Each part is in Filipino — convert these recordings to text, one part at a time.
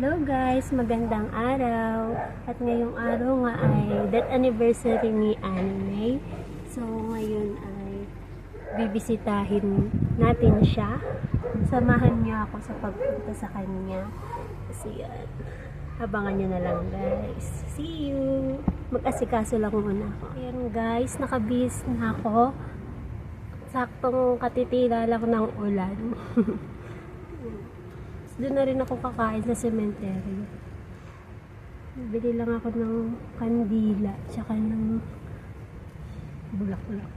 Hello guys, magandang araw. At ngayong araw nga ay death anniversary ni Anime. So ngayon ay bibisitahin natin siya. Samahan niyo ako sa pagpunta sa kanya. Kasi yan, abangan niyo na lang guys. See you! Mag-asikaso lang muna ako. Ayan guys, nakabihis na ako. Saktong katitila lang ng ulan. Doon na rin ako kakain sa cemetery. Bili lang ako ng kandila tsaka ng bulaklak.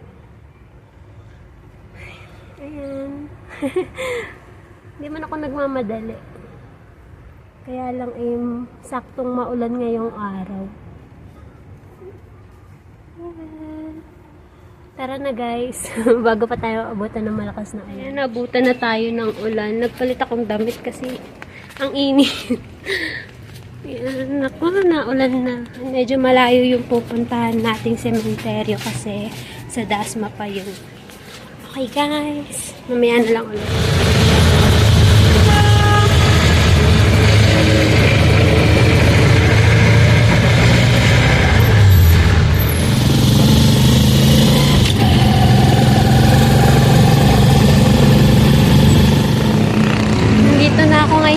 Ayan. Hindi man ako nagmamadali. Kaya lang saktong maulan ngayong araw. Ayan. Tara na guys, bago pa tayo abutan ng malakas na ulan. Ayan, nabutan na tayo ng ulan. Nagpalit akong damit kasi ang init. Ayan, naku, naulan na. Medyo malayo yung pupuntahan nating sementeryo kasi sa Dasma pa yun. Okay guys, mamaya na lang ulit.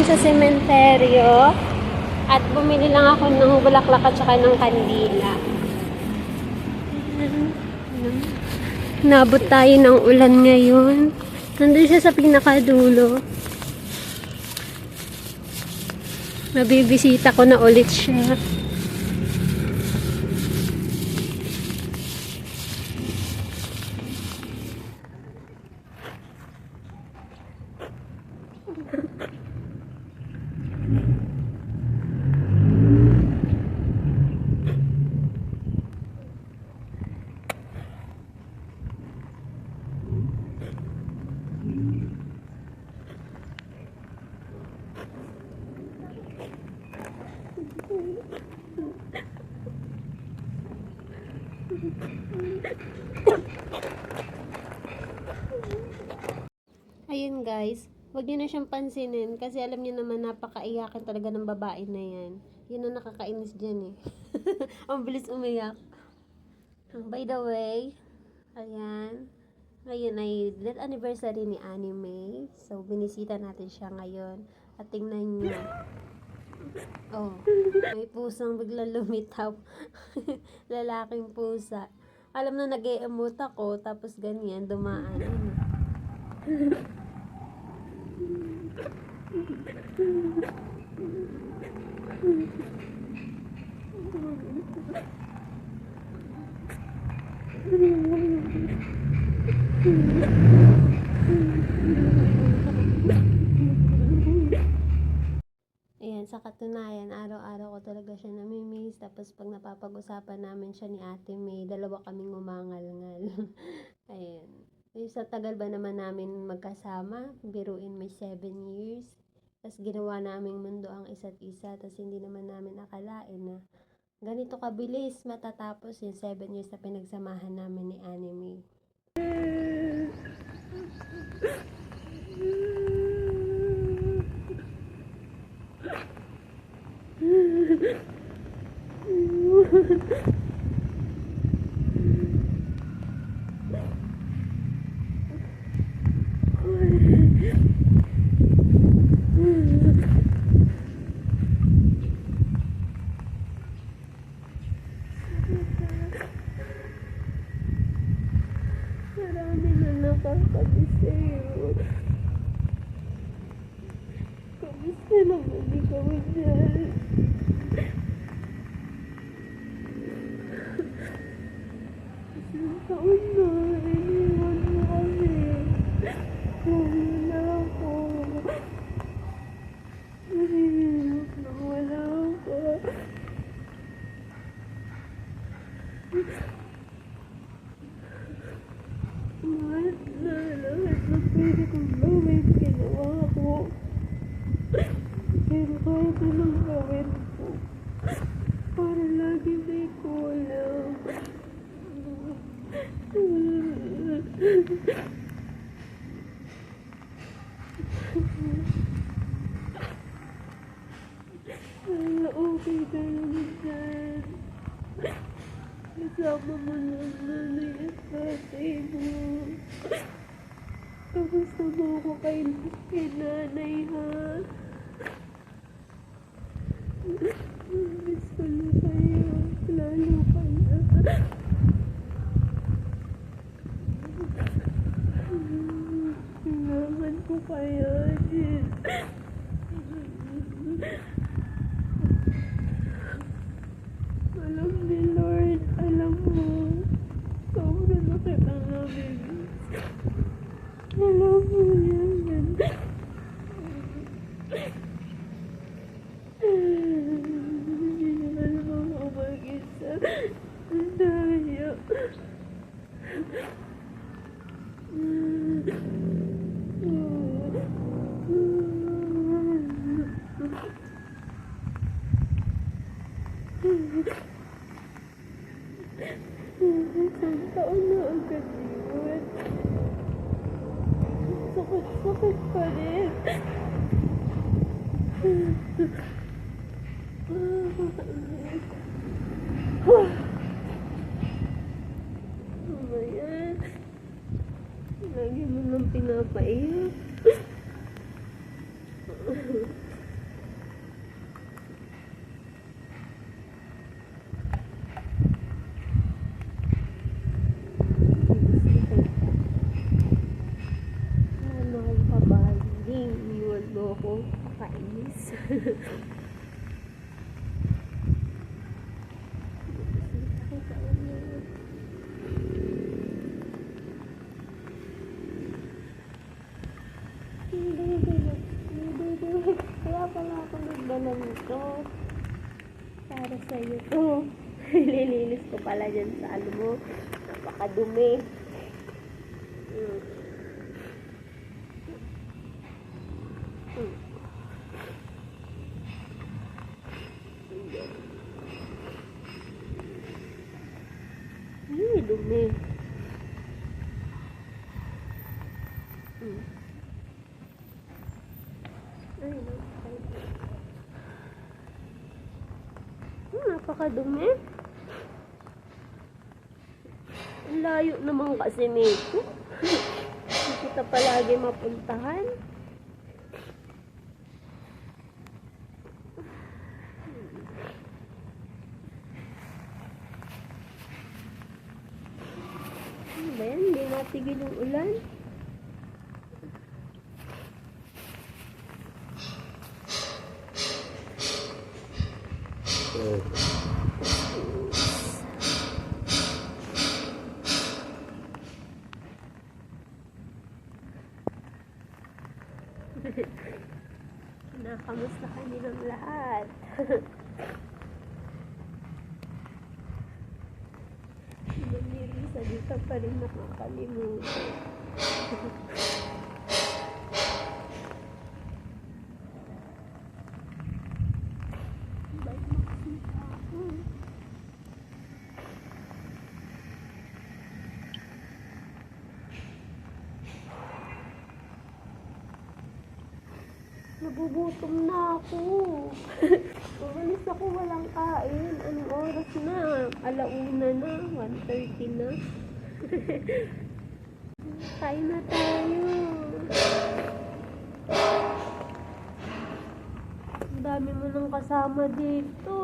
Sa sementeryo at bumili lang ako ng bulaklak at saka ng kandila. Nabot tayo ng ulan ngayon. Nandun siya sa pinakadulo. Nabibisita ko na ulit siya. Ayun guys, huwag niyo na siyang pansinin kasi alam niyo naman napakaiyakin talaga ng babae na yan. Yun ang nakakainis dyan eh. Ang bilis umiyak. By the way, ayan, ngayon ay death anniversary ni Anime. So, binisita natin siya ngayon. At tingnan niyo. Oh, may pusang biglang lumitaw. Lalaking pusa. Alam na nag-e-emote ako, tapos ganyan, dumaan. Ayan, sa katunayan, araw-araw ko talaga siya namimiss. Tapos pag napapag-usapan namin siya ni Ate May, dalawa kaming umangal-ngal. Ayan. Sa tagal ba naman namin magkasama, biruin may 7 years. Tapos ginawa naming mundo ang isa't isa. Tapos hindi naman namin akalain na ganito kabilis matatapos yung 7 years na pinagsamahan namin ni Anime. Marami na nakakabisayo. Kamusta naman ikaw dyan? Isang taon na, iniwan mo kami. Huwag na ako. Mahirap na wala ka. Mahal na lang Sana okay ka lang dyan. Kasama mo na ang nanay at tatay mo. Kamusta mo ako kay nanay, ha? Miss ko na kayo. Lalo ka na. Kailangan ko kaya din. Alam ni Lord, alam mo, sobrang na kita namin. Alam mo yan. Hindi naman ako mag-isa. Ang daya. Isang taon na agad yun. Sakit pa rin. Ano yan? Lagi mo nang pinapaiyak. Kainis. Kaya pala ako nagdala nito. Para sa'yo to. Lilinis ko pala dyan sa ano mo. Napakadumi. Dumi. Ay, napakadumi. Ang layo naman kasi nito. Hindi kita palagi mapuntahan. Ayan, hindi natigil yung ulan. Nakamusta ka nilang lahat. Sa dito pa rin nakakalimutan. Ba't makasita ako? Nagugutom na ako. Umalis ako walang kain. Anong oras na? 1:00 na. 1:30 na. Kain na tayo. Ang dami mo nang kasama dito.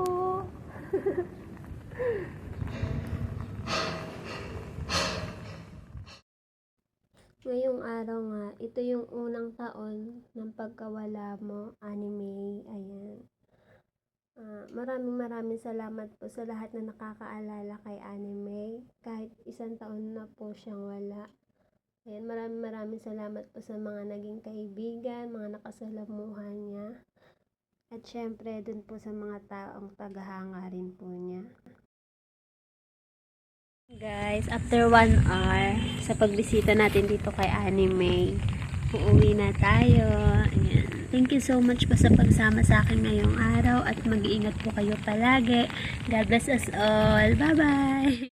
Ngayong araw nga, ito yung unang taon ng pagkawala mo, Anime. Ayan. Maraming salamat po sa lahat na nakakaalala kay Anime. Kahit 1 taon na po siyang wala. Ayan, maraming salamat po sa mga naging kaibigan, mga nakasalamuhan niya. At syempre, dun po sa mga taong tagahanga rin po niya. Guys, after 1 hour sa pagbisita natin dito kay Anime, uuwi na tayo. Ayan. Thank you so much po sa pagsama sa akin ngayong araw at mag-iingat po kayo palagi. God bless us all. Bye-bye!